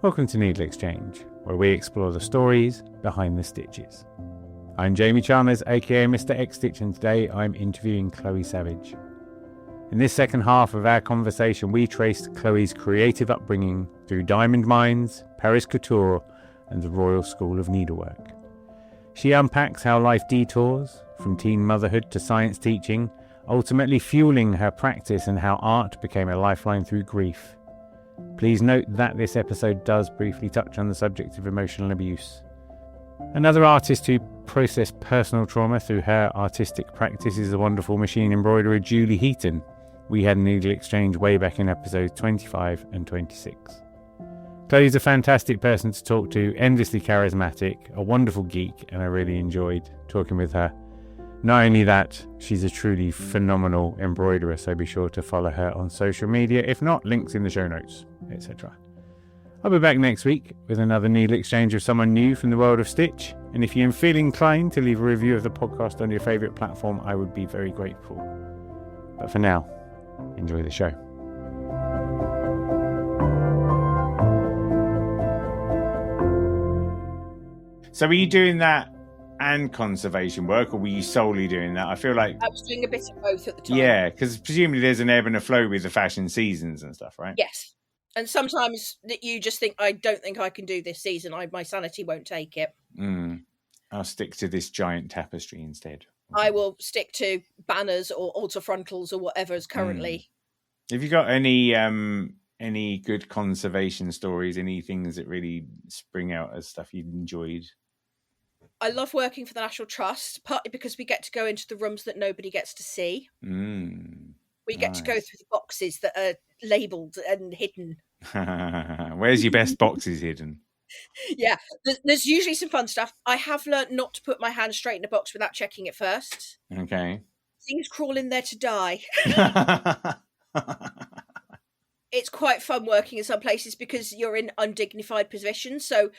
Welcome to NeedleXChange, where we explore the stories behind the stitches. I'm Jamie Chalmers, aka Mr. X Stitch, and today I'm interviewing Chloe Savage. In this second half of our conversation, we traced Chloe's creative upbringing through diamond mines, Paris couture, and the Royal School of Needlework. She unpacks how life detours, from teen motherhood to science teaching, ultimately fueling her practice, and how art became a lifeline through grief. Please note that this episode does briefly touch on the subject of emotional abuse. Another artist who processed personal trauma through her artistic practice is the wonderful machine embroiderer Julie Heaton. We had a needle exchange way back in episodes 25 and 26. Chloe's a fantastic person to talk to, endlessly charismatic, a wonderful geek, and I really enjoyed talking with her. Not only that, she's a truly phenomenal embroiderer, so be sure to follow her on social media, if not, links in the show notes, etc. I'll be back next week with another needle exchange of someone new from the world of stitch, and if you feel inclined to leave a review of the podcast on your favourite platform, I would be very grateful. But for now, enjoy the show. So are you doing that and conservation work, or were you solely doing that? I feel like I was doing a bit of both at the time. Yeah, because presumably there's an ebb and a flow with the fashion seasons and stuff, right? Yes. And sometimes that you just think, I don't think I can do this season. My sanity won't take it. I'll stick to this giant tapestry instead. I will stick to banners or altar frontals or whatever is currently. Have you got any good conservation stories? Any things that really spring out as stuff you've enjoyed? I love working for the National Trust, partly because we get to go into the rooms that nobody gets to see. We get to go through the boxes that are labelled and hidden. Where's your best boxes hidden? Yeah, there's usually some fun stuff. I have learnt not to put my hand straight in a box without checking it first. Okay. Things crawl in there to die. It's quite fun working in some places because you're in undignified positions, so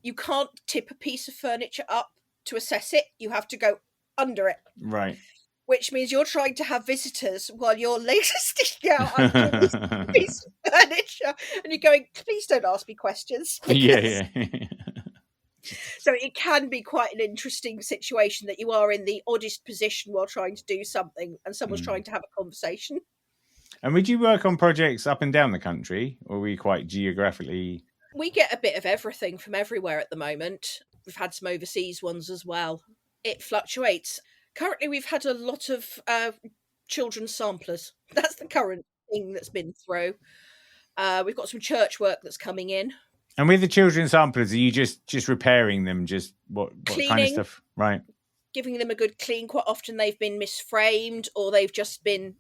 you can't tip a piece of furniture up to assess it. You have to go under it. Right. Which means you're trying to have visitors while you're later sticking out under this piece of furniture. And you're going, please don't ask me questions. Yeah. So it can be quite an interesting situation that you are in the oddest position while trying to do something and someone's trying to have a conversation. And would you work on projects up and down the country, or were you quite geographically? We get a bit of everything from everywhere at the moment. We've had some overseas ones as well. It fluctuates. Currently, we've had a lot of children's samplers. That's the current thing that's been through. We've got some church work that's coming in. And with the children's samplers, are you just repairing them? Just what kind of stuff? Right. Giving them a good clean. Quite often they've been misframed or they've just been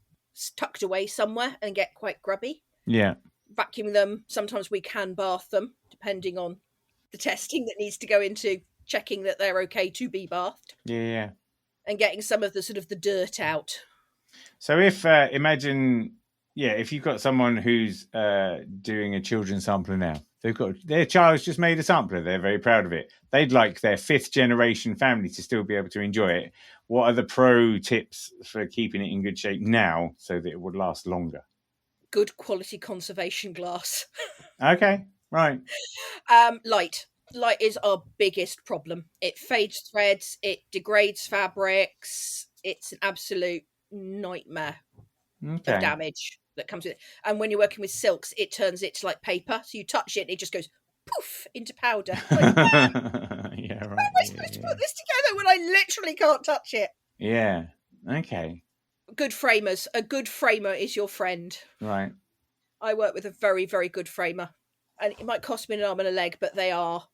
tucked away somewhere and get quite grubby. Yeah. Vacuuming them. Sometimes we can bath them, depending on the testing that needs to go into checking that they're okay to be bathed. Yeah. And getting some of the sort of the dirt out. So if if you've got someone who's doing a children's sampler now, their child's just made a sampler, they're very proud of it. They'd like their 5th generation family to still be able to enjoy it. What are the pro tips for keeping it in good shape now so that it would last longer? Good quality conservation glass. Okay, right. Light is our biggest problem. It fades threads, it degrades fabrics. It's an absolute nightmare of damage that comes with it. And when you're working with silks, it turns it to like paper. So you touch it and it just goes poof into powder. Like, yeah, right. How am I supposed to put this together when I literally can't touch it? Yeah, okay. Good framers. A good framer is your friend. Right. I work with a very, very good framer. And it might cost me an arm and a leg, but they are.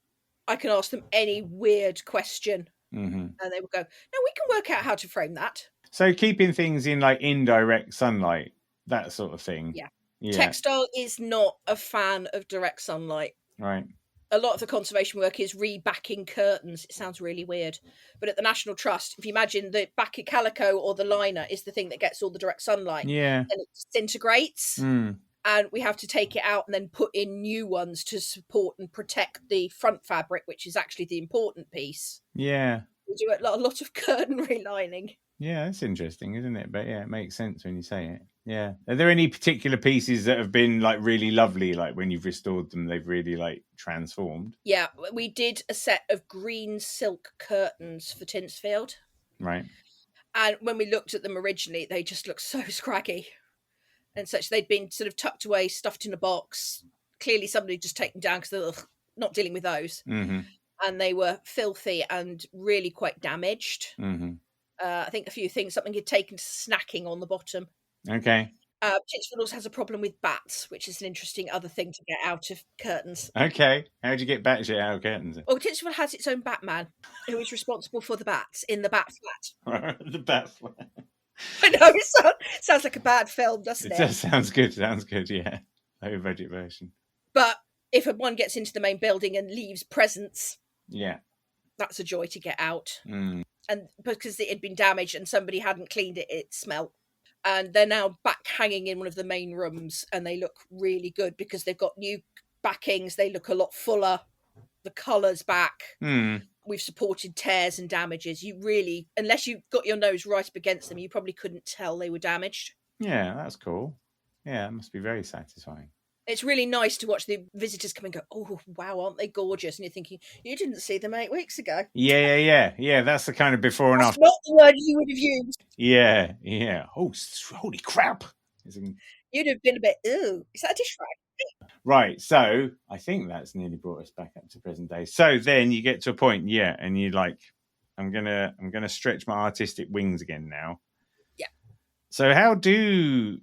I can ask them any weird question and they will go, no, we can work out how to frame that. So keeping things in like indirect sunlight, that sort of thing. Yeah. Textile is not a fan of direct sunlight. Right. A lot of the conservation work is rebacking curtains. It sounds really weird. But at the National Trust, if you imagine the back of calico or the liner is the thing that gets all the direct sunlight. Yeah. And it disintegrates. And we have to take it out and then put in new ones to support and protect the front fabric, which is actually the important piece. Yeah. We do a lot of curtain relining. Yeah, that's interesting, isn't it? But yeah, it makes sense when you say it. Yeah. Are there any particular pieces that have been like really lovely, like when you've restored them, they've really like transformed? Yeah, we did a set of green silk curtains for Tinsfield. Right. And when we looked at them originally, they just looked so scraggy and such. They'd been sort of tucked away, stuffed in a box. Clearly somebody just taken down because they're not dealing with those. Mm-hmm. And they were filthy and really quite damaged. Mm-hmm. I think a few things, something had taken to snacking on the bottom. Okay. Tinsfield also has a problem with bats, which is an interesting other thing to get out of curtains. Okay. How'd you get bat shit out of curtains? Well, Tinsfield has its own Batman, who is responsible for the bats in the bat flat. The bat flat. I know, it sounds like a bad film, doesn't it? It does, sounds good, yeah. Low budget version. But if one gets into the main building and leaves presents, yeah, that's a joy to get out. Mm. And because it had been damaged and somebody hadn't cleaned it, it smelt. And they're now back hanging in one of the main rooms, and they look really good because they've got new backings. They look a lot fuller. The colour's back. Mm. We've supported tears and damages. You really, unless you got your nose right up against them, you probably couldn't tell they were damaged. Yeah, that's cool. Yeah, it must be very satisfying. It's really nice to watch the visitors come and go, oh, wow, aren't they gorgeous? And you're thinking, you didn't see them 8 weeks ago. Yeah. That's the kind of before and after. That's not the word you would have used. Yeah. Oh, holy crap. You'd have been a bit, ooh, is that a dish rag? Right, so I think that's nearly brought us back up to present day. So then you get to a point, and you're like, I'm gonna stretch my artistic wings again now. Yeah. So how do,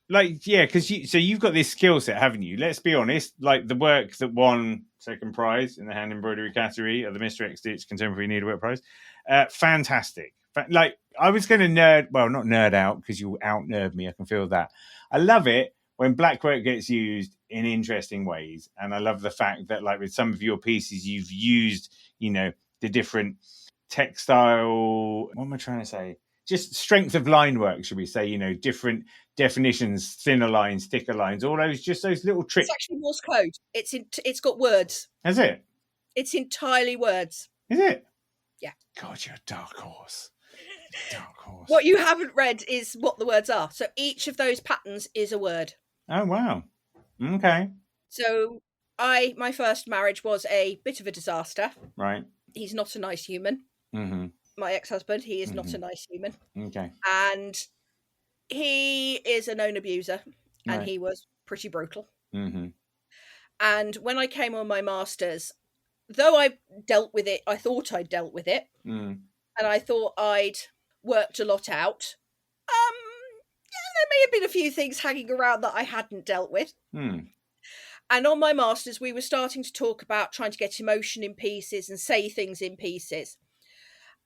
because you've got this skill set, haven't you? Let's be honest, like the work that won second prize in the hand embroidery category of the Mr. X Stitch Contemporary Needlework Prize, fantastic. Like I was going to not nerd out because you out nerd me. I can feel that. I love it when black work gets used in interesting ways. And I love the fact that like with some of your pieces, you've used, the different textile, what am I trying to say? Just strength of line work, should we say, different definitions, thinner lines, thicker lines, all those little tricks. It's actually Morse code. It's got words. Has it? It's entirely words. Is it? Yeah. God, you're a dark horse. Dark horse. What you haven't read is what the words are. So each of those patterns is a word. Oh, wow. Okay. So my first marriage was a bit of a disaster. Right. He's not a nice human. Mm-hmm. My ex-husband, he is not a nice human. Okay. And he is a known abuser, and Right. he was pretty brutal. Mm-hmm. And when I came on my master's, though I dealt with it, I thought I'd dealt with it, and I thought I'd worked a lot out. There may have been a few things hanging around that I hadn't dealt with. And on my master's, we were starting to talk about trying to get emotion in pieces and say things in pieces.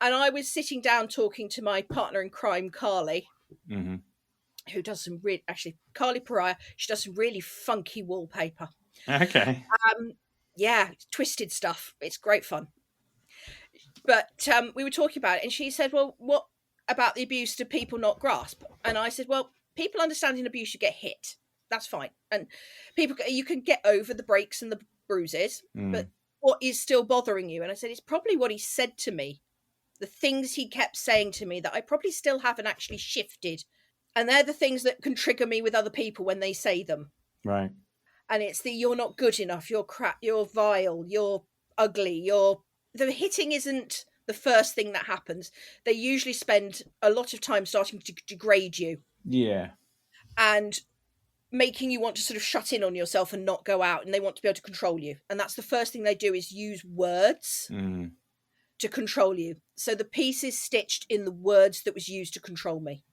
And I was sitting down talking to my partner in crime, Carly, who does some Carly Pariah, she does some really funky wallpaper. Okay. Yeah, twisted stuff. It's great fun. But we were talking about it, and she said, well, what about the abuse do people not grasp? And I said, well, people understanding abuse, you get hit. That's fine. And you can get over the breaks and the bruises, but what is still bothering you? And I said, it's probably what he said to me. The things he kept saying to me that I probably still haven't actually shifted. And they're the things that can trigger me with other people when they say them. Right. And it's you're not good enough, you're crap, you're vile, you're ugly, the hitting isn't the first thing that happens. They usually spend a lot of time starting to degrade you. Yeah. And making you want to sort of shut in on yourself and not go out, and they want to be able to control you. And that's the first thing they do, is use words to control you. So the piece is stitched in the words that was used to control me,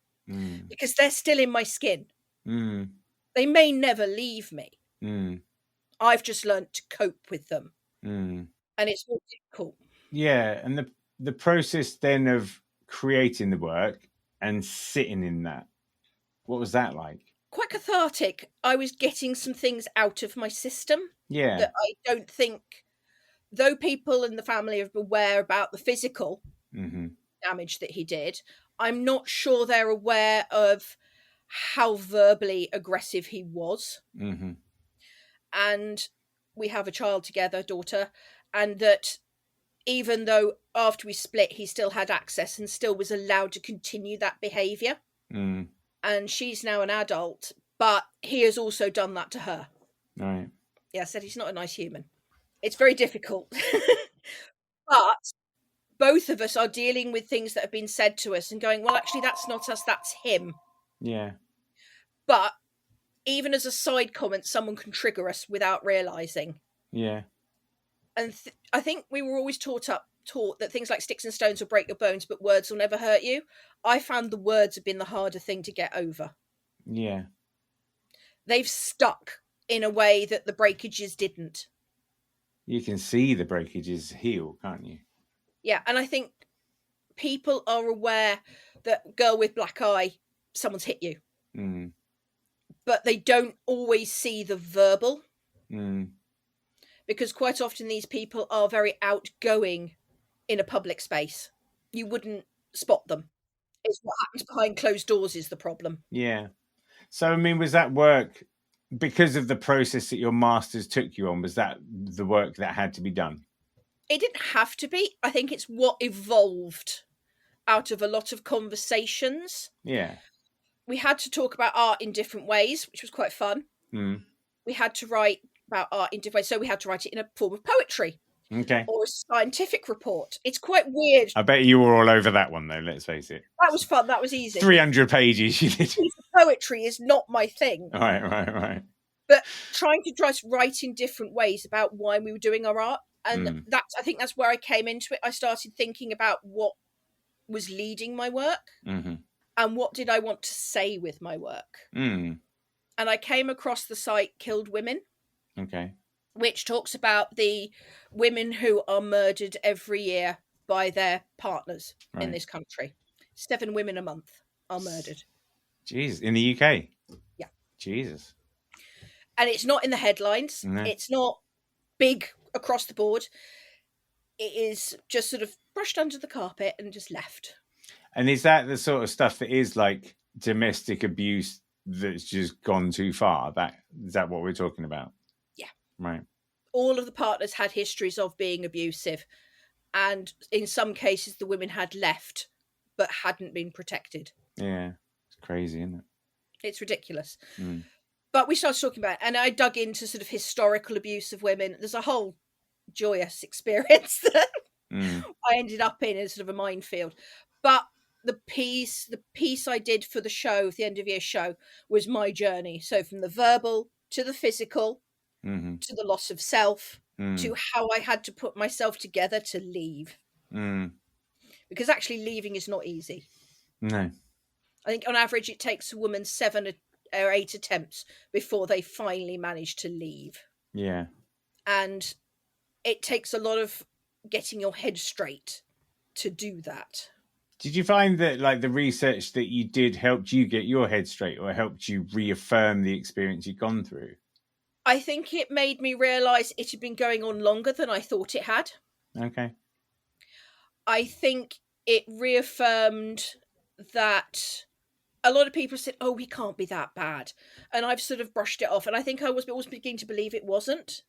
because they're still in my skin. They may never leave me. I've just learned to cope with them, and it's more difficult. Yeah, and the process then of creating the work and sitting in that, what was that like? Quite cathartic. I was getting some things out of my system. Yeah. That I don't think, though people in the family are aware about the physical damage that he did, I'm not sure they're aware of how verbally aggressive he was. And we have a child together, daughter, and that even though after we split, he still had access and still was allowed to continue that behaviour. and she's now an adult, but he has also done that to her. Right. Yeah, I said he's not a nice human. It's very difficult. But both of us are dealing with things that have been said to us and going, well, actually, that's not us, that's him. Yeah. But even as a side comment, someone can trigger us without realising. Yeah. And I think we were always taught that things like sticks and stones will break your bones, but words will never hurt you. I found the words have been the harder thing to get over. Yeah. They've stuck in a way that the breakages didn't. You can see the breakages heal, can't you? Yeah, and I think people are aware that girl with black eye, someone's hit you. Mm. But they don't always see the verbal. Mm. Because quite often these people are very outgoing in a public space. You wouldn't spot them. It's what happens behind closed doors is the problem. Yeah. So, I mean, was that work, because of the process that your masters took you on, was that the work that had to be done? It didn't have to be. I think it's what evolved out of a lot of conversations. Yeah. We had to talk about art in different ways, which was quite fun. Mm. We had to write about art in different ways. So we had to write it in a form of poetry. Okay. Or a scientific report. It's quite weird. I bet you were all over that one, though, let's face it. That was fun. That was easy. 300 pages you did. Poetry is not my thing. Right. But trying to write in different ways about why we were doing our art. And I think that's where I came into it. I started thinking about what was leading my work and what did I want to say with my work. And I came across the site Killed Women. Okay. Which talks about the women who are murdered every year by their partners in this country. 7 women a month are murdered. Jeez, in the UK? Yeah. Jesus. And it's not in the headlines. No. It's not big across the board. It is just sort of brushed under the carpet and just left. And is that the sort of stuff that is like domestic abuse that's just gone too far? Is that what we're talking about? Yeah. Right. All of the partners had histories of being abusive. And in some cases, the women had left, but hadn't been protected. Yeah. It's crazy, isn't it? It's ridiculous. But we started talking about it, and I dug into sort of historical abuse of women. There's a whole joyous experience that I ended up in as sort of a minefield. But the piece I did for the show, the end of year show, was my journey. So from the verbal to the physical, to the loss of self, to how I had to put myself together to leave. Because actually leaving is not easy. No. I think on average it takes a woman 7 or 8 attempts before they finally manage to leave. Yeah. And it takes a lot of getting your head straight to do that. Did you find that like the research that you did helped you get your head straight or helped you reaffirm the experience you'd gone through? I think it made me realise it had been going on longer than I thought it had. Okay. I think it reaffirmed that a lot of people said, oh, he can't be that bad. And I've sort of brushed it off. And I think I was beginning to believe it wasn't.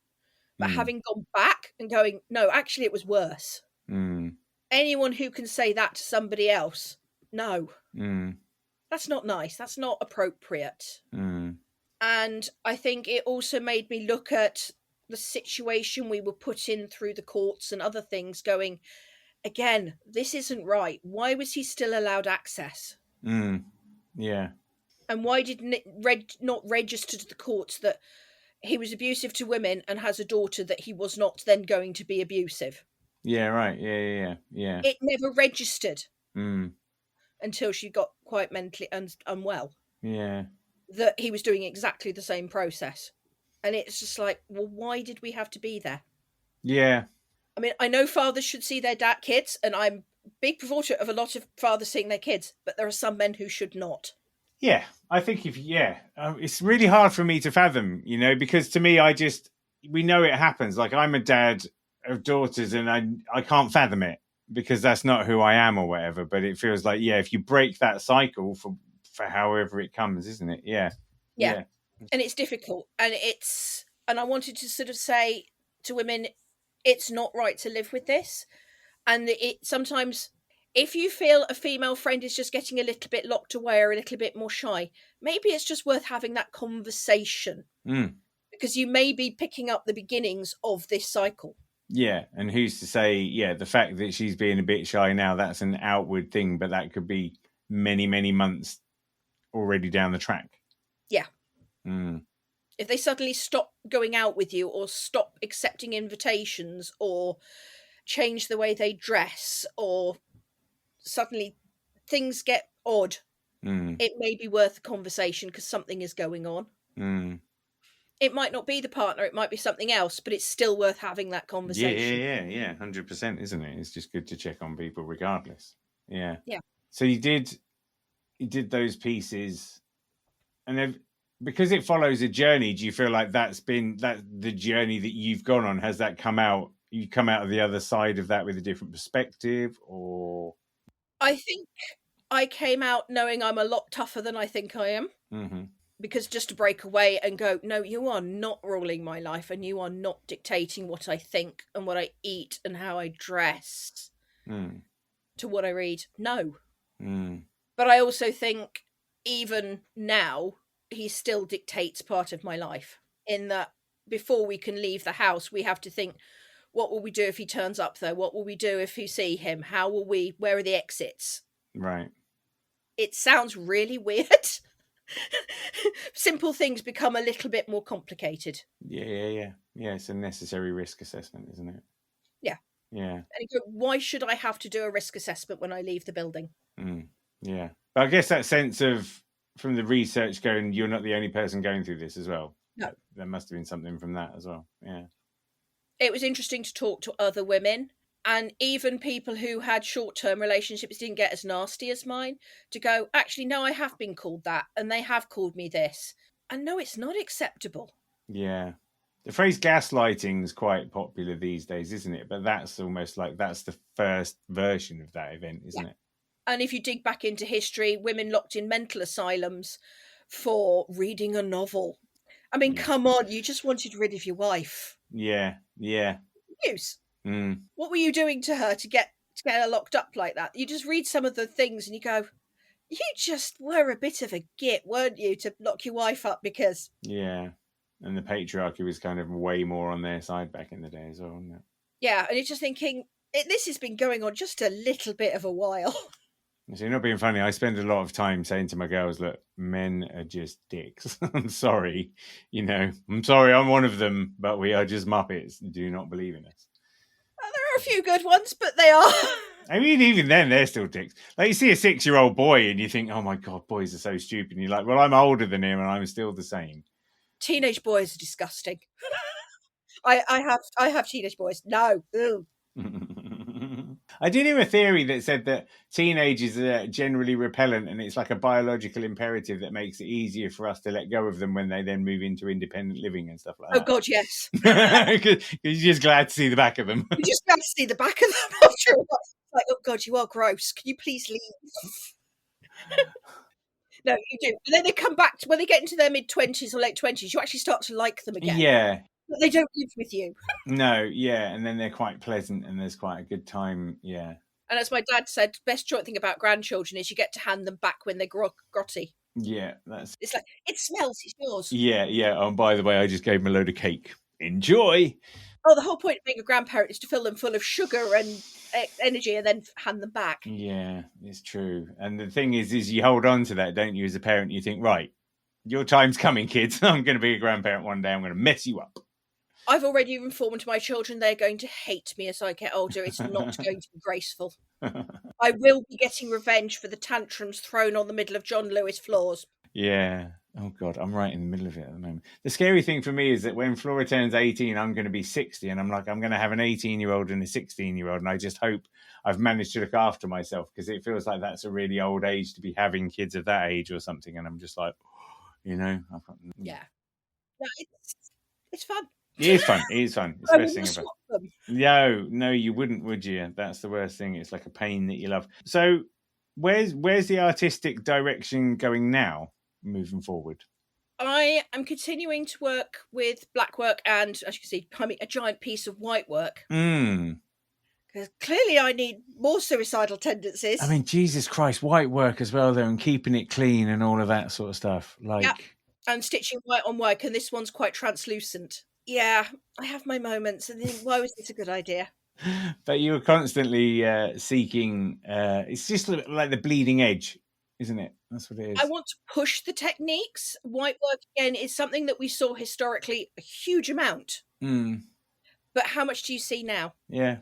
But having gone back and going, no, actually it was worse. Anyone who can say that to somebody else, no. That's not nice. That's not appropriate. And I think it also made me look at the situation we were put in through the courts and other things going, again, this isn't right. Why was he still allowed access? Yeah. And why didn't it not register to the courts that he was abusive to women and has a daughter that he was not then going to be abusive? Yeah, right. Yeah. It never registered until she got quite mentally unwell. Yeah. That he was doing exactly the same process. And it's just like, well, why did we have to be there? Yeah. I mean, I know fathers should see their kids, and I'm a big promoter of a lot of fathers seeing their kids, but there are some men who should not. Yeah, I think it's really hard for me to fathom, because to me, we know it happens. Like I'm a dad of daughters and I can't fathom it because that's not who I am or whatever. But it feels like, if you break that cycle for however it comes, isn't it? Yeah. And it's difficult. And I wanted to sort of say to women, it's not right to live with this. And sometimes If you feel a female friend is just getting a little bit locked away or a little bit more shy, maybe it's just worth having that conversation. Because you may be picking up the beginnings of this cycle. Yeah, and who's to say, the fact that she's being a bit shy now, that's an outward thing, but that could be many, many months already down the track. Yeah. If they suddenly stop going out with you or stop accepting invitations or change the way they dress or suddenly things get odd, it may be worth a conversation because something is going on. It might not be the partner, it might be something else, but it's still worth having that conversation. Yeah, 100%, isn't it? It's just good to check on people regardless. Yeah. So you did those pieces, and because it follows a journey, do you feel like that's been the journey that you've gone on? Has that you come out of the other side of that with a different perspective, or? I think I came out knowing I'm a lot tougher than I think I am. Because just to break away and go, no, you are not ruling my life and you are not dictating what I think and what I eat and how I dress to what I read. No. But I also think even now, he still dictates part of my life in that before we can leave the house, we have to think, what will we do if he turns up though? What will we do if you see him? Where are the exits? Right. It sounds really weird. Simple things become a little bit more complicated. Yeah. It's a necessary risk assessment, isn't it? Yeah. And you go, why should I have to do a risk assessment when I leave the building? Yeah. But I guess that sense of, from the research going, you're not the only person going through this as well. No. There must have been something from that as well. Yeah. It was interesting to talk to other women, and even people who had short-term relationships didn't get as nasty as mine, to go, actually, no, I have been called that, and they have called me this. And no, it's not acceptable. Yeah. The phrase gaslighting is quite popular these days, isn't it? But that's almost like that's the first version of that event, isn't it? And if you dig back into history, women locked in mental asylums for reading a novel. I mean, come on, you just wanted rid of your wife. Yeah. News. What were you doing to her to get her locked up like that? You just read some of the things and you go, you just were a bit of a git, weren't you, to lock your wife up because... Yeah. And the patriarchy was kind of way more on their side back in the day as well, wasn't it? Yeah, and you're just thinking, this has been going on just a little bit of a while. So you're not being funny. I spend a lot of time saying to my girls, look, men are just dicks. I'm sorry. I'm sorry I'm one of them, but we are just muppets. Do not believe in us. Well, there are a few good ones, but they are... I mean, even then, they're still dicks. Like, you see a 6-year-old boy and you think, oh my God, boys are so stupid. And you're like, well, I'm older than him and I'm still the same. Teenage boys are disgusting. I have teenage boys. No. I did hear a theory that said that teenagers are generally repellent and it's like a biological imperative that makes it easier for us to let go of them when they then move into independent living and stuff like that. Oh God, yes. Because you're just glad to see the back of them. You're just glad to see the back of them after a while. Like, oh God, you are gross. Can you please leave? No, you do. And then they come back when they get into their mid-20s or late 20s, you actually start to like them again. Yeah. But they don't live with you. No, yeah. And then they're quite pleasant and there's quite a good time. Yeah. And as my dad said, best joint thing about grandchildren is you get to hand them back when they're grotty. Yeah. It's like, it smells, it's yours. Yeah. Oh, by the way, I just gave them a load of cake. Enjoy. Oh, the whole point of being a grandparent is to fill them full of sugar and energy and then hand them back. Yeah, it's true. And the thing is you hold on to that, don't you, as a parent? You think, right, your time's coming, kids. I'm going to be a grandparent one day. I'm going to mess you up. I've already informed my children they're going to hate me as I get older. It's not going to be graceful. I will be getting revenge for the tantrums thrown on the middle of John Lewis floors. Yeah. Oh, God, I'm right in the middle of it at the moment. The scary thing for me is that when Flora turns 18, I'm going to be 60. And I'm going to have an 18-year-old and a 16-year-old. And I just hope I've managed to look after myself because it feels like that's a really old age to be having kids of that age or something. And I'm just like, Yeah. No, it's fun. It is fun. It's the best thing about them. No, you wouldn't, would you? That's the worst thing. It's like a pain that you love. So where's the artistic direction going now, moving forward? I am continuing to work with black work and, as you can see, a giant piece of white work. Because Because clearly I need more suicidal tendencies. I mean, Jesus Christ, white work as well, though, and keeping it clean and all of that sort of stuff. Like, yep. And stitching white on white, and this one's quite translucent. Yeah, I have my moments and think, why was this a good idea? But you were constantly seeking, it's just like the bleeding edge, isn't it? That's what it is. I want to push the techniques. White work, again, is something that we saw historically a huge amount. But how much do you see now? Yeah.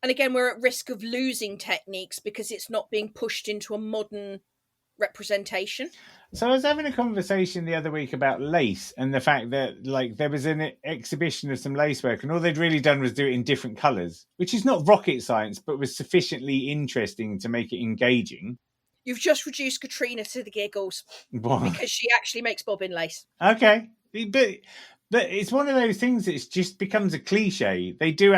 And again, we're at risk of losing techniques because it's not being pushed into a modern representation. So I was having a conversation the other week about lace and the fact that like there was an exhibition of some lace work and all they'd really done was do it in different colours, which is not rocket science, but was sufficiently interesting to make it engaging. You've just reduced Katrina to the giggles. What? Because she actually makes bobbin lace. Okay. But it's one of those things that just becomes a cliche. They do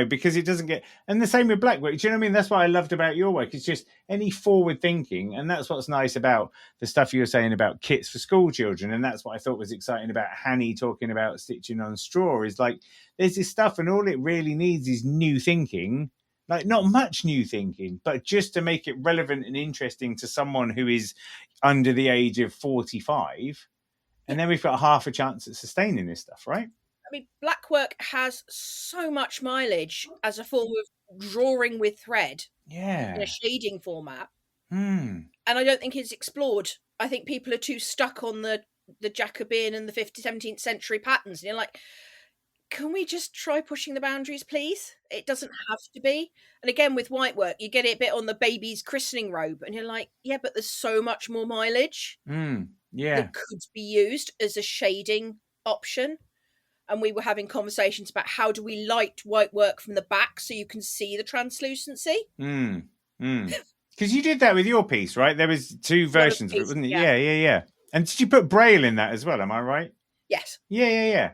because it doesn't get... And the same with black work. Do you know what I mean? That's what I loved about your work. It's just any forward thinking. And that's what's nice about the stuff you were saying about kits for school children. And that's what I thought was exciting about Hanny talking about stitching on straw is like, there's this stuff and all it really needs is new thinking. Like not much new thinking, but just to make it relevant and interesting to someone who is under the age of 45. And then we've got half a chance at sustaining this stuff, right? I mean, black work has so much mileage as a form of drawing with thread. Yeah. In a shading format. And I don't think it's explored. I think people are too stuck on the Jacobean and the 17th century patterns. And you're like, can we just try pushing the boundaries, please? It doesn't have to be. And again, with white work, you get it a bit on the baby's christening robe. And you're like, yeah, but there's so much more mileage. That could be used as a shading option. And we were having conversations about how do we light white work from the back so you can see the translucency. Because you did that with your piece, right? There was two versions of it, wasn't it? Yeah. And did you put braille in that as well? Am I right? Yes. Yeah.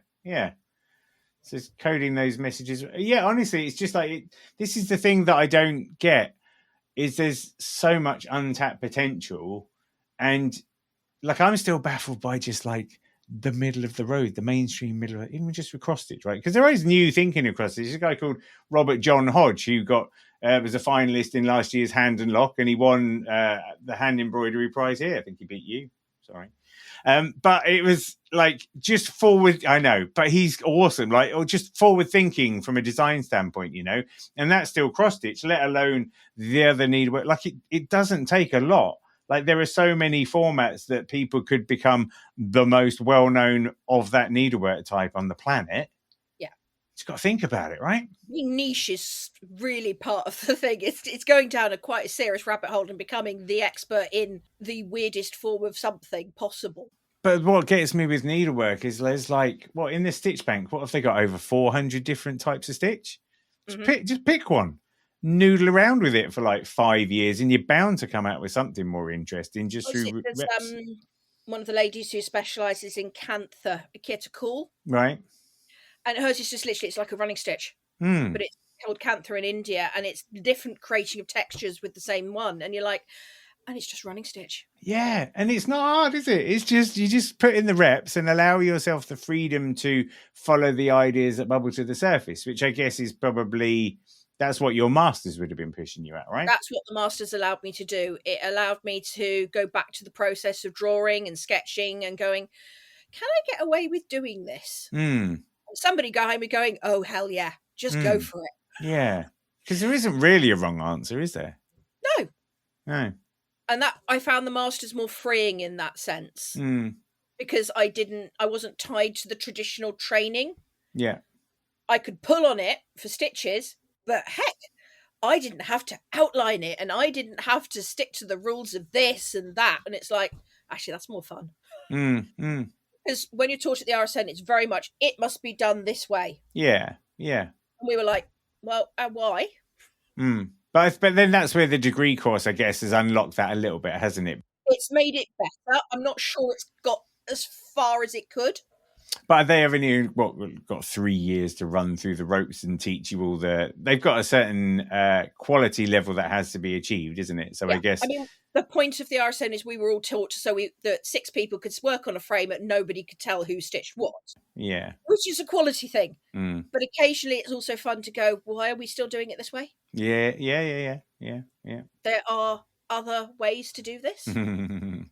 So it's coding those messages. Yeah, honestly, it's just like this is the thing that I don't get is there's so much untapped potential, and like I'm still baffled by just like the middle of the road, the mainstream middle of it, even just with cross stitch, right? Because there is new thinking across stitch. There's a guy called Robert John Hodge who got was a finalist in last year's Hand and Lock, and he won the hand embroidery prize here. I think he beat you. Sorry. But it was like just forward. I know, but he's awesome. Like, or just forward thinking from a design standpoint, and that's still cross stitch, let alone the other needlework. Like it doesn't take a lot. Like there are so many formats that people could become the most well-known of that needlework type on the planet. Yeah. Just got to think about it, right? Being niche is really part of the thing. It's going down quite a serious rabbit hole and becoming the expert in the weirdest form of something possible. But what gets me with needlework is there's like, in the stitch bank, what have they got? Over 400 different types of stitch? Just pick one. Noodle around with it for like 5 years and you're bound to come out with something more interesting just through reps. One of the ladies who specialises in Cantha, Akita Cool. Right. And hers is just literally, it's like a running stitch. But it's called Cantha in India and it's different creating of textures with the same one. And you're like, and it's just running stitch. Yeah. And it's not hard, is it? It's just, you just put in the reps and allow yourself the freedom to follow the ideas that bubble to the surface, which I guess is probably... That's what your masters would have been pushing you at, right? That's what the masters allowed me to do. It allowed me to go back to the process of drawing and sketching and going, can I get away with doing this? Somebody behind me going, oh, hell yeah, just go for it. Yeah, because there isn't really a wrong answer, is there? No. And that I found the masters more freeing in that sense. Because I wasn't tied to the traditional training. Yeah. I could pull on it for stitches. But heck, I didn't have to outline it and I didn't have to stick to the rules of this and that. And it's like, actually, that's more fun. Because when you're taught at the RSN, it's very much, it must be done this way. Yeah. And we were like, well, why? But then that's where the degree course, I guess, has unlocked that a little bit, hasn't it? It's made it better. I'm not sure it's got as far as it could. But they have only got 3 years to run through the ropes and teach you all they've got a certain quality level that has to be achieved, isn't it? So yeah. I guess The point of the RSN is we were all taught that 6 people could work on a frame and nobody could tell who stitched what. Yeah. Which is a quality thing. Mm. But occasionally it's also fun to go, why are we still doing it this way? Yeah. There are other ways to do this. And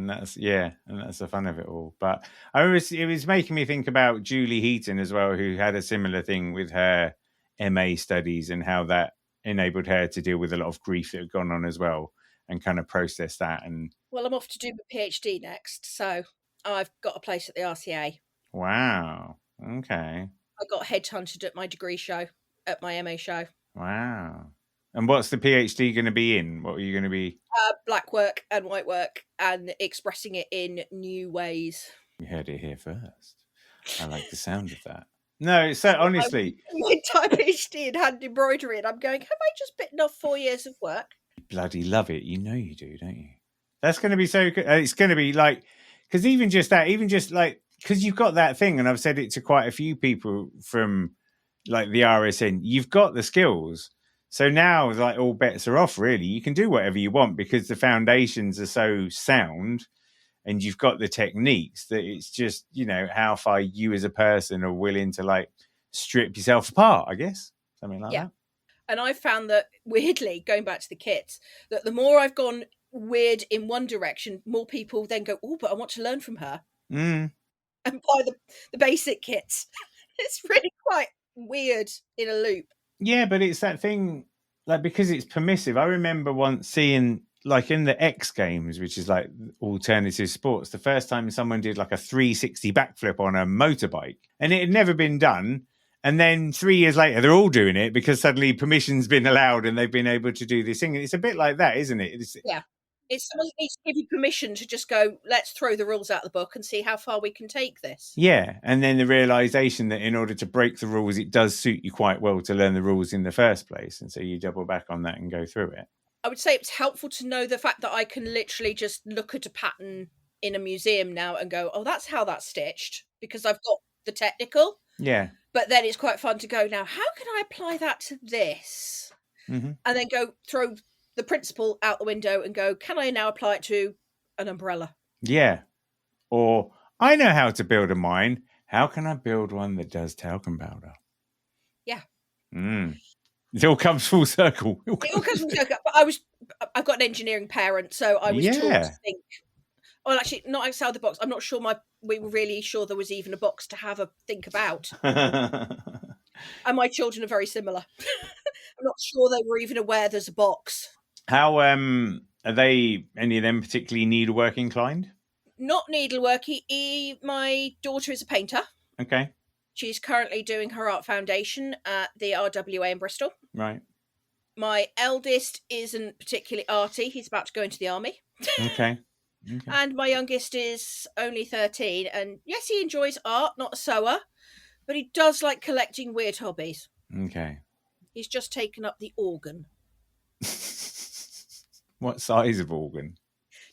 that's the fun of it all. But it was making me think about Julie Heaton as well, who had a similar thing with her MA studies and how that enabled her to deal with a lot of grief that had gone on as well and kind of process that. And well, I'm off to do my PhD next, so I've got a place at the RCA. Wow. Okay. I got headhunted at my degree show, at my MA show. Wow. And what's the PhD going to be in? What are you going to be? Black work and white work, and expressing it in new ways. You heard it here first. I like the sound of that. No, so honestly, my entire PhD in hand embroidery, and I'm going, have I just bitten off 4 years of work? You bloody love it. You know you do, don't you? That's going to be so good. It's going to be like, because because you've got that thing, and I've said it to quite a few people from like the RSN, you've got the skills. So now, like, all bets are off, really. You can do whatever you want because the foundations are so sound and you've got the techniques that it's just, how far you as a person are willing to, like, strip yourself apart, I guess. Something like that. And I've found that, weirdly, going back to the kits, that the more I've gone weird in one direction, more people then go, oh, but I want to learn from her. Mm. And buy the basic kits. It's really quite weird in a loop. Yeah, but it's that thing, like, because it's permissive. I remember once seeing, like, in the X Games, which is like alternative sports, the first time someone did like a 360 backflip on a motorbike, and it had never been done. And then 3 years later, they're all doing it because suddenly permission's been allowed and they've been able to do this thing. And it's a bit like that, isn't it? It's someone that needs to give you permission to just go, let's throw the rules out of the book and see how far we can take this. Yeah. And then the realization that in order to break the rules, it does suit you quite well to learn the rules in the first place. And so you double back on that and go through it. I would say it's helpful to know the fact that I can literally just look at a pattern in a museum now and go, oh, that's how that's stitched, because I've got the technical. Yeah. But then it's quite fun to go, now, how can I apply that to this? Mm-hmm. And then go throw the principle out the window and go, can I now apply it to an umbrella? Yeah. Or, I know how to build a mine. How can I build one that does talcum powder? Yeah. It all comes full circle. It all comes full circle. But I've got an engineering parent, so I was taught to think. Well, actually, not outside the box. I'm not sure we were really sure there was even a box to have a think about. And my children are very similar. I'm not sure they were even aware there's a box. How are they, any of them particularly needlework inclined? Not needleworky. My daughter is a painter. Okay. She's currently doing her art foundation at the RWA in Bristol. Right. My eldest isn't particularly arty. He's about to go into the army. Okay. And my youngest is only 13. And yes, he enjoys art, not a sewer, but he does like collecting weird hobbies. Okay. He's just taken up the organ. What size of organ?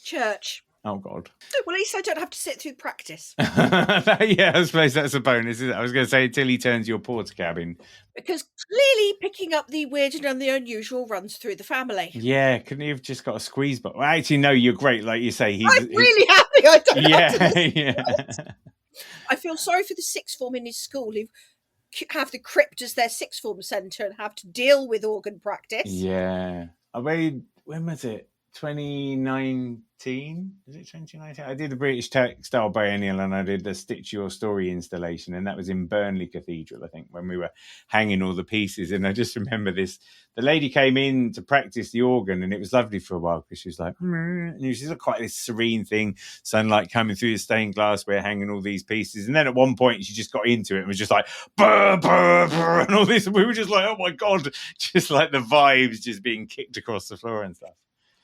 Church. Oh, God. Well, at least I don't have to sit through practice. Yeah, I suppose that's a bonus, isn't it? I was going to say until he turns your porter cabin. Because clearly picking up the weird and the unusual runs through the family. Yeah, couldn't you have just got a squeeze button? Well, actually, no, you're great. Like you say, I'm really happy I don't have to yeah. I feel sorry for the sixth form in his school who have the crypt as their sixth form centre and have to deal with organ practice. Yeah. I mean, when was it? 2019? Is it 2019? I did the British Textile Biennial and I did the Stitch Your Story installation, and that was in Burnley Cathedral, I think, when we were hanging all the pieces. And I just remember the lady came in to practice the organ, and it was lovely for a while because she was like, and she's quite this serene thing, sunlight coming through the stained glass, we're hanging all these pieces. And then at one point she just got into it and was just like, burr, burr, burr, and all this. And we were just like, oh my God, just like the vibes just being kicked across the floor and stuff.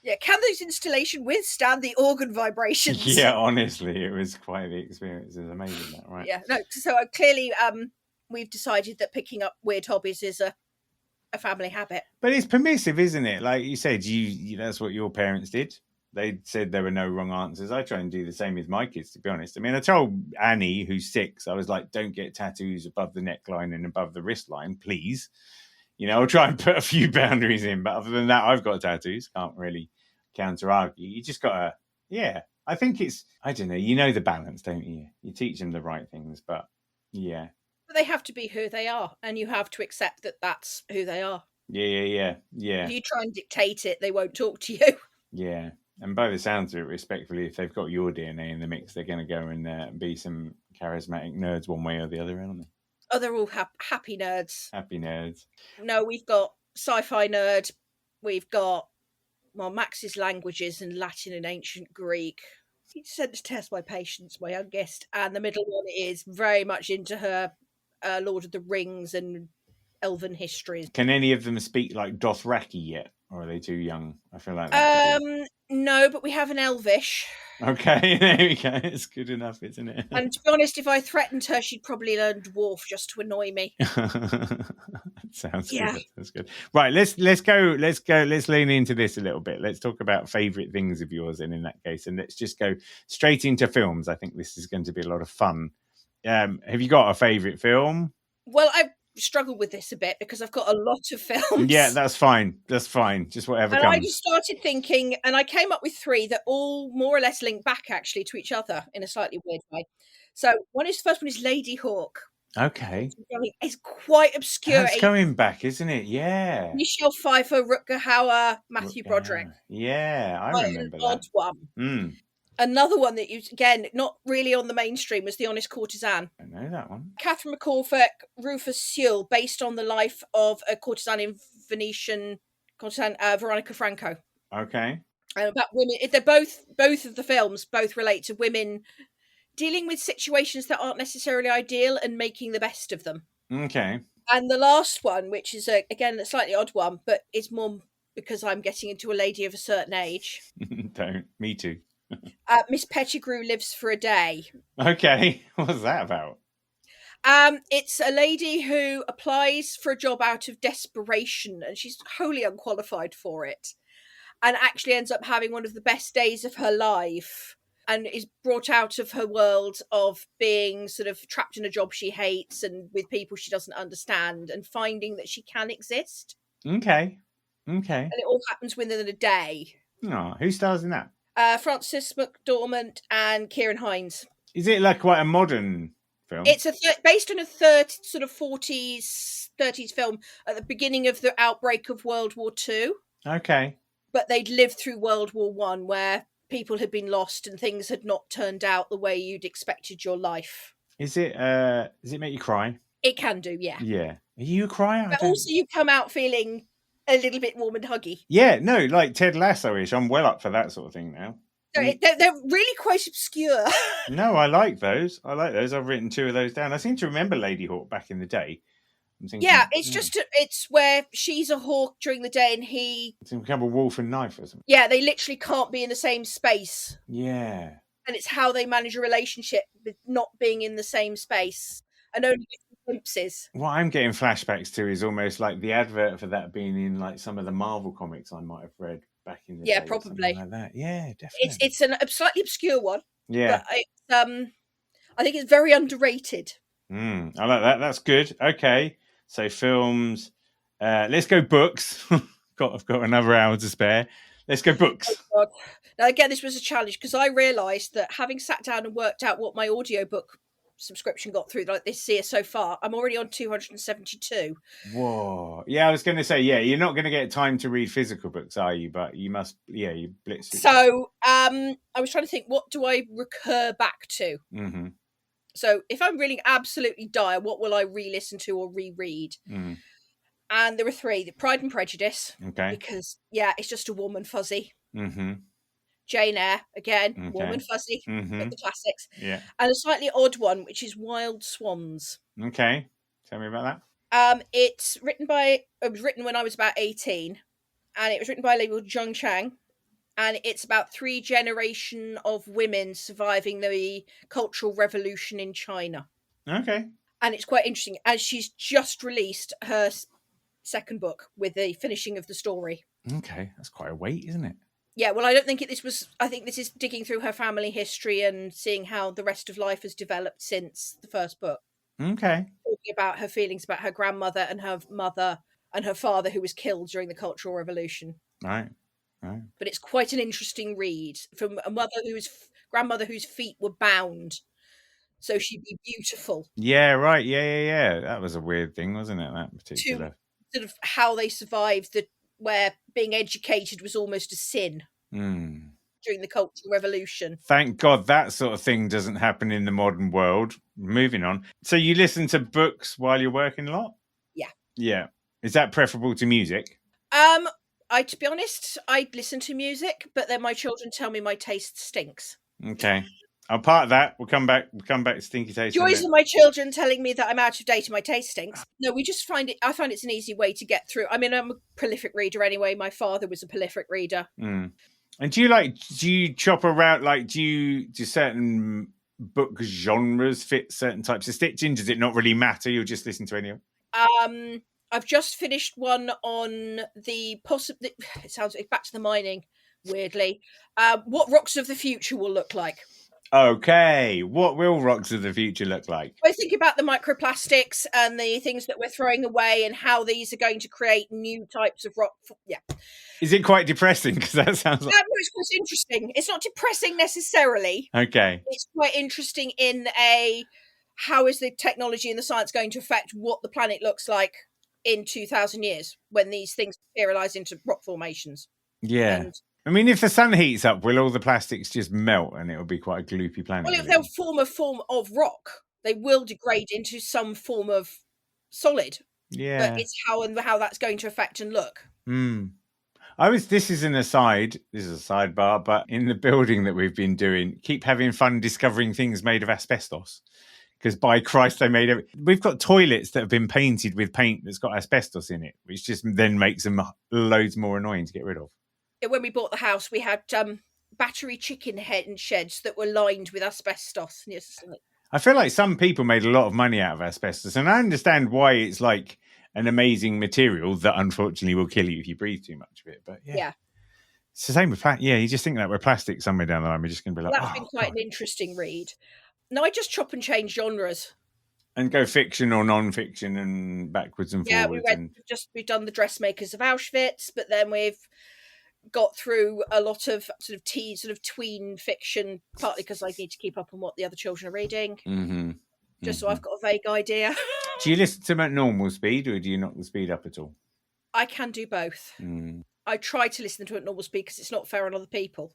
Yeah, can this installation withstand the organ vibrations? Yeah, honestly, it was quite the experience. It was amazing, that, right? Yeah, no. So clearly, we've decided that picking up weird hobbies is a family habit. But it's permissive, isn't it? Like you said, you that's what your parents did. They said there were no wrong answers. I try and do the same with my kids, to be honest. I mean, I told Annie, who's 6, I was like, don't get tattoos above the neckline and above the wrist line, please. I'll try and put a few boundaries in, but other than that, I've got tattoos. Can't really counter argue. You just gotta, I think it's, I don't know, you know the balance, don't you? You teach them the right things, but yeah. But they have to be who they are, and you have to accept that that's who they are. Yeah. If you try and dictate it, they won't talk to you. Yeah. And by the sounds of it, respectfully, if they've got your DNA in the mix, they're going to go and be some charismatic nerds one way or the other, aren't they? Oh, they're all happy nerds. Happy nerds. No, we've got sci-fi nerd. We've got, Max's languages and Latin and ancient Greek. He sent to test my patience, my youngest. And the middle one is very much into her Lord of the Rings and elven histories. Can any of them speak like Dothraki yet? Or are they too young? I feel like no, but we have an Elvish. Okay, there we go. It's good enough, isn't it? And to be honest, if I threatened her, she'd probably learn Dwarf just to annoy me. Sounds good. That's good. Right, let's lean into this a little bit. Let's talk about favourite things of yours, and in that case, and let's just go straight into films. I think this is going to be a lot of fun. Have you got a favourite film? Well, I've struggled with this a bit because I've got a lot of films. Yeah, that's fine. Just whatever and comes. I just started thinking, and I came up with 3 that all more or less link back actually to each other in a slightly weird way. So the first one is Lady Hawk. Okay. It's quite obscure. It's going back, isn't it? Yeah. Michelle Pfeiffer, Rutger Hauer, Matthew Broderick. Yeah, I remember that. Odd one. Another one that again, not really on the mainstream, was The Honest Courtesan. I know that one. Catherine McCormick, Rufus Sewell, based on the life of a courtesan in Venetian courtesan, Veronica Franco. Okay. And about women. They're both of the films both relate to women dealing with situations that aren't necessarily ideal and making the best of them. Okay. And the last one, which is again a slightly odd one, but it's more because I'm getting into a lady of a certain age. Don't. Me too. Miss Pettigrew Lives for a Day. Okay. What's that about? It's a lady who applies for a job out of desperation, and she's wholly unqualified for it, and actually ends up having one of the best days of her life, and is brought out of her world of being sort of trapped in a job she hates and with people she doesn't understand, and finding that she can exist. Okay. And it all happens within a day. Oh, who stars in that? Frances McDormand and Kieran Hines. Is it like quite a modern film? It's based on a 30s film at the beginning of the outbreak of World War II. Okay. But they'd lived through World War One, where people had been lost and things had not turned out the way you'd expected your life. Does it make you cry? It can do, yeah. Yeah. Are you a crier? But also you come out feeling a little bit warm and huggy. Yeah, no, like Ted Lasso-ish. I'm well up for that sort of thing now. They're really quite obscure. No, I like those. I've written 2 of those down. I seem to remember Lady Hawk back in the day. I'm thinking, it's where she's a hawk during the day and he... It's become a wolf and knife or something. Yeah, they literally can't be in the same space. Yeah. And it's how they manage a relationship with not being in the same space and only glimpses. What I'm getting flashbacks to is almost like the advert for that being in like some of the Marvel comics I might have read back in the day. Yeah, probably. Like that. Yeah, definitely. It's a slightly obscure one. Yeah. But I think it's very underrated. I like that. That's good. Okay. So films. Let's go books. I've got another hour to spare. Let's go books. Oh, God. Now, again, this was a challenge because I realised that having sat down and worked out what my audiobook subscription got through like this year so far, I'm already on 272. Whoa. Yeah, I was going to say, you're not going to get time to read physical books, are you? But you must, you blitz it. So I was trying to think, what do I recur back to? Mm-hmm. So if I'm really absolutely dire, what will I re-listen to or reread? Mm. And there were 3. The Pride and Prejudice. Okay. Because, it's just a warm and fuzzy. Mm-hmm. Jane Eyre, again, warm and fuzzy, mm-hmm. the classics. Yeah. And a slightly odd one, which is Wild Swans. Okay. Tell me about that. It was written when I was about 18, and it was written by a lady called Zheng Chang, and it's about 3 generations of women surviving the Cultural Revolution in China. Okay. And it's quite interesting, as she's just released her second book with the finishing of the story. Okay, that's quite a weight, isn't it? Yeah, well, I don't think I think this is digging through her family history and seeing how the rest of life has developed since the first book. Okay. Talking about her feelings about her grandmother and her mother and her father who was killed during the Cultural Revolution. Right. Right. But it's quite an interesting read from a grandmother whose feet were bound, so she'd be beautiful. Yeah, right. Yeah. That was a weird thing, wasn't it? That particular. To sort of how they survived where being educated was almost a sin during the Cultural Revolution. Thank God that sort of thing doesn't happen in the modern world. Moving on. So you listen to books while you're working a lot? Yeah. Yeah. Is that preferable to music? To be honest, I listen to music, but then my children tell me my taste stinks. Okay. I'm part of that. We'll come back to stinky taste. Joys of my children telling me that I'm out of date and my taste stinks. No, we just I find it's an easy way to get through. I mean, I'm a prolific reader anyway. My father was a prolific reader. And do you chop around, like, do certain book genres fit certain types of stitching? Does it not really matter? You'll just listen to any of it? I've just finished one on it sounds back to the mining, weirdly. What rocks of the future will look like. Okay, what will rocks of the future look like? I think about the microplastics and the things that we're throwing away and how these are going to create new types of rock. Yeah. Is it quite depressing? Because that sounds like... It's quite interesting. It's not depressing necessarily. Okay. It's quite interesting in how is the technology and the science going to affect what the planet looks like in 2,000 years when these things materialize into rock formations. Yeah. I mean, if the sun heats up, will all the plastics just melt and it'll be quite a gloopy planet? Well, if they'll form a form of rock, they will degrade into some form of solid. Yeah. But it's how that's going to affect and look. This is a sidebar, but in the building that we've been doing, keep having fun discovering things made of asbestos. Because by Christ, we've got toilets that have been painted with paint that's got asbestos in it, which just then makes them loads more annoying to get rid of. When we bought the house, we had battery chicken head and sheds that were lined with asbestos. I feel like some people made a lot of money out of asbestos, and I understand why it's like an amazing material that unfortunately will kill you if you breathe too much of it. But yeah. It's the same with plastic. Yeah, you just think that with plastic somewhere down the line, we're just going to be like, that's been quite an interesting read. No, I just chop and change genres. And go fiction or non-fiction and backwards and forwards. Yeah, we've done the Dressmakers of Auschwitz, but then we've got through a lot of sort of tween fiction, partly because I need to keep up on what the other children are reading. So I've got a vague idea. Do you listen to them at normal speed, or do you knock the speed up at all? I can do both. I try to listen to it at normal speed because it's not fair on other people.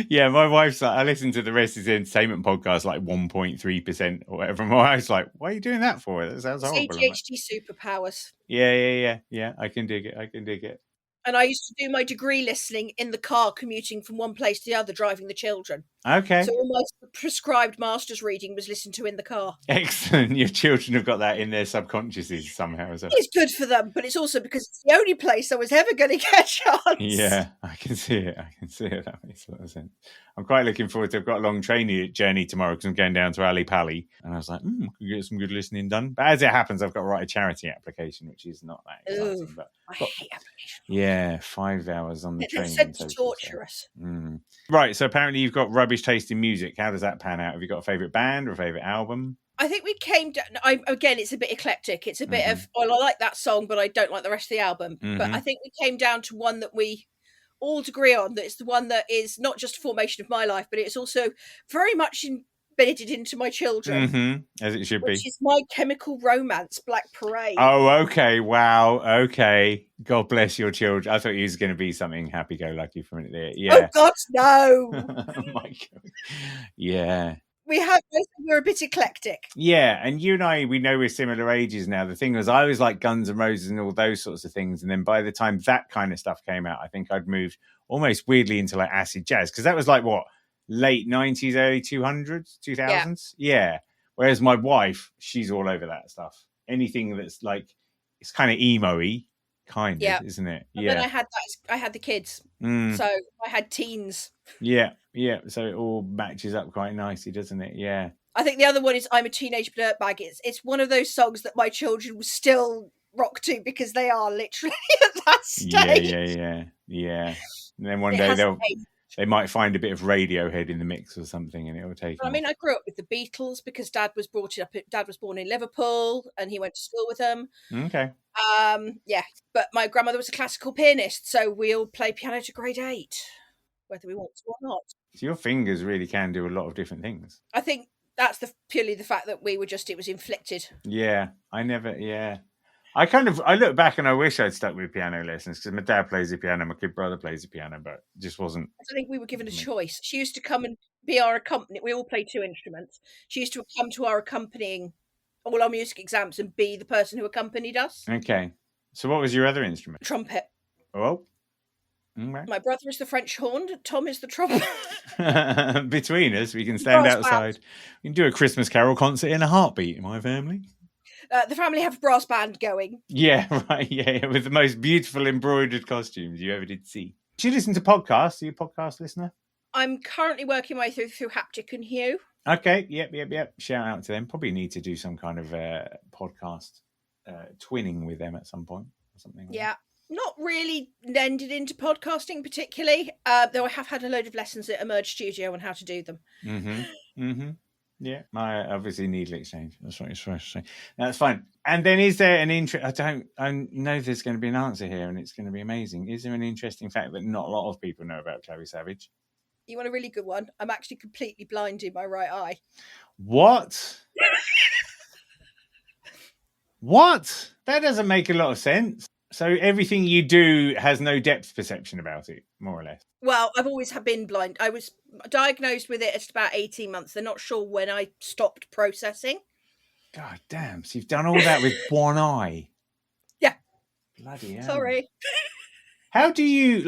Yeah, my wife's like, I listen to the Rest is Entertainment podcast like 1.3% or whatever. My wife's like, why are you doing that for? That sounds horrible. ADHD superpowers. Yeah. I can dig it. And I used to do my degree listening in the car, commuting from one place to the other, driving the children. Okay. So almost the prescribed master's reading was listened to in the car. Excellent. Your children have got that in their subconsciouses somehow. It's good for them, but it's also because it's the only place I was ever going to get a chance. Yeah, I can see it. That makes a lot of sense. I'm quite looking forward to I've got a long train journey tomorrow because I'm going down to Ali Pali. And I was like, I can get some good listening done. But as it happens, I've got to write a charity application, which is not that exciting. But I hate applications. Yeah, 5 hours on the train. They're said to torture us. Right, so apparently you've got rubbish taste in music. How does that pan out? Have you got a favourite band or a favourite album? I think we came down... Again, it's a bit eclectic. It's a bit of, I like that song, but I don't like the rest of the album. But I think we came down to one that we all agree on, that it's the one that is not just a formation of my life, but it's also very much embedded into my children. As it should be. Which is My Chemical Romance, Black Parade. Oh, okay. Wow. Okay. God bless your children. I thought you was going to be something happy-go-lucky from it there. Yeah. Oh, God, no. My God. Yeah. We're a bit eclectic. Yeah, and you and I, we know we're similar ages now. The thing was, I was like Guns N' Roses and all those sorts of things. And then by the time that kind of stuff came out, I think I'd moved almost weirdly into like acid jazz. Because that was like, what, late 90s, early 2000s? Yeah. Whereas my wife, she's all over that stuff. Anything that's like, it's kind of emo-y, kind of, isn't it? And then I had the kids. So I had teens. Yeah. So it all matches up quite nicely, doesn't it? Yeah. I think the other one is I'm a Teenage Dirtbag. It's one of those songs that my children will still rock to because they are literally at that stage. Yeah. And then one day They might find a bit of Radiohead in the mix or something, and it will take. I mean, I grew up with the Beatles because Dad was born in Liverpool, and he went to school with them. Okay. Yeah, but my grandmother was a classical pianist, so we all play piano to grade 8, whether we want to or not. So your fingers really can do a lot of different things. I think that's purely the fact that it was inflicted. Yeah, I look back and I wish I'd stuck with piano lessons because my dad plays the piano, my kid brother plays the piano, but it just wasn't. I don't think we were given a choice. She used to come and be our accompanying. We all play 2 instruments. She used to come to our accompanying all our music exams and be the person who accompanied us. Okay. So what was your other instrument? Trumpet. Oh. Okay. My brother is the French horn. Tom is the trumpet. Between us, we can stand outside. Band. We can do a Christmas carol concert in a heartbeat in my family. The family have a brass band going. Yeah, right. Yeah, with the most beautiful embroidered costumes you ever did see. Do you listen to podcasts? Are you a podcast listener? I'm currently working my way through Haptic and Hue. Okay. Yep. Shout out to them. Probably need to do some kind of podcast twinning with them at some point or something. Yeah. Not really ended into podcasting particularly, though I have had a load of lessons at Emerge Studio on how to do them. Yeah, I obviously NeedleXChange. That's what you're supposed to say. That's fine. And then is there an interest? I know there's going to be an answer here and it's going to be amazing. Is there an interesting fact that not a lot of people know about Chloe Savage? You want a really good one? I'm actually completely blind in my right eye. What? What? That doesn't make a lot of sense. So everything you do has no depth perception about it, more or less. Well, I've always been blind. I was diagnosed with it at about 18 months. They're not sure when I stopped processing. God damn. So you've done all that with one eye? Yeah. Bloody hell. Sorry. How do you,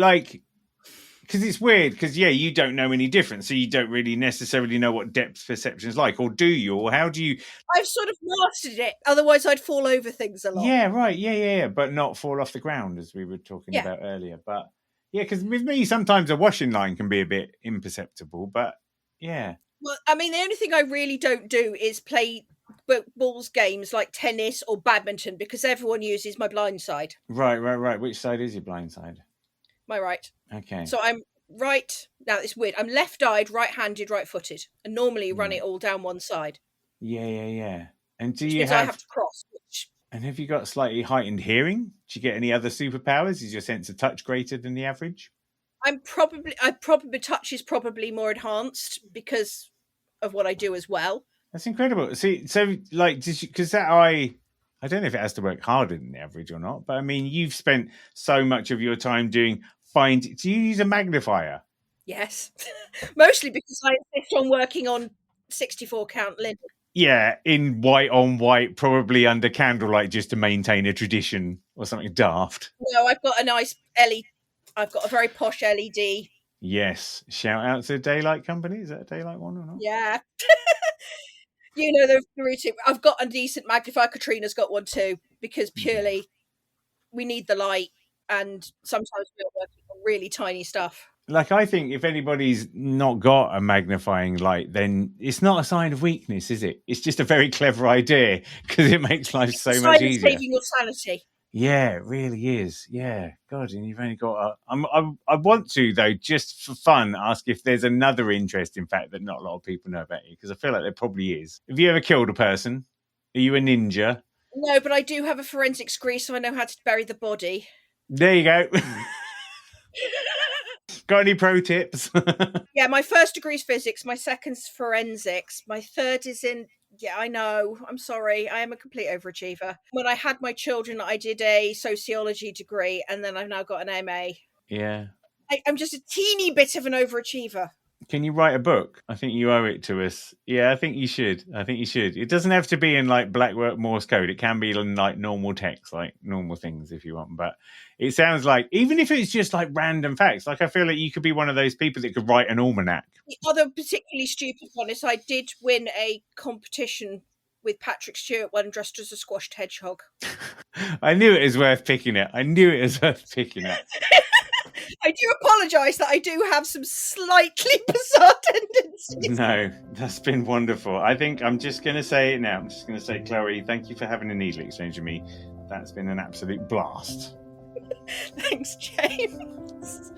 because it's weird, because, you don't know any difference, so you don't really necessarily know what depth perception is like, or do you? Or how do you... I've sort of mastered it, otherwise I'd fall over things a lot. Yeah, right, yeah, but not fall off the ground, as we were talking about earlier. But, because with me, sometimes a washing line can be a bit imperceptible, but, yeah. Well, I mean, the only thing I really don't do is play balls games like tennis or badminton, because everyone uses my blind side. Right. Which side is your blind side? My right. Okay. So I'm right. Now it's weird. I'm left-eyed, right-handed, right-footed, and normally run it all down one side. Yeah. And do which you means I have to cross? And have you got slightly heightened hearing? Do you get any other superpowers? Is your sense of touch greater than the average? Touch is probably more enhanced because of what I do as well. That's incredible. See, so because that eye, I don't know if it has to work harder than the average or not, but I mean, you've spent so much of your time do you use a magnifier? Yes. Mostly because I insist on working on 64 count linen. Yeah, in white on white, probably under candlelight just to maintain a tradition or something daft. No, I've got a nice LED. I've got a very posh LED. Yes. Shout out to Daylight Company. Is that a Daylight one or not? Yeah. You know the routine. I've got a decent magnifier. Katrina's got one too, because purely we need the light, and sometimes we're working on really tiny stuff. I think if anybody's not got a magnifying light, then it's not a sign of weakness, is it? It's just a very clever idea because it makes life so much easier. Saving your sanity. Yeah, it really is. Yeah, God, and you've only got I want to, though, just for fun, ask if there's another interesting fact that not a lot of people know about you, because I feel like there probably is. Have you ever killed a person? Are you a ninja? No, but I do have a forensics degree, so I know how to bury the body. There you go. Got any pro tips? Yeah, my first degree is physics, my second's forensics, my third is in... Yeah, I know. I'm sorry. I am a complete overachiever. When I had my children, I did a sociology degree, and then I've now got an MA. Yeah. I'm just a teeny bit of an overachiever. Can you write a book? I think you owe it to us. Yeah, I think you should. It doesn't have to be in black Morse code. It can be in normal text, normal things if you want. But it sounds like, even if it's just random facts, I feel like you could be one of those people that could write an almanac. The other particularly stupid one is I did win a competition with Patrick Stewart when dressed as a squashed hedgehog. I knew it was worth picking it. I do apologise that I do have some slightly bizarre tendencies. No, that's been wonderful. I think I'm just going to say it now. I'm just going to say, Chloe, thank you for having a NeedleXChange with me. That's been an absolute blast. Thanks, James.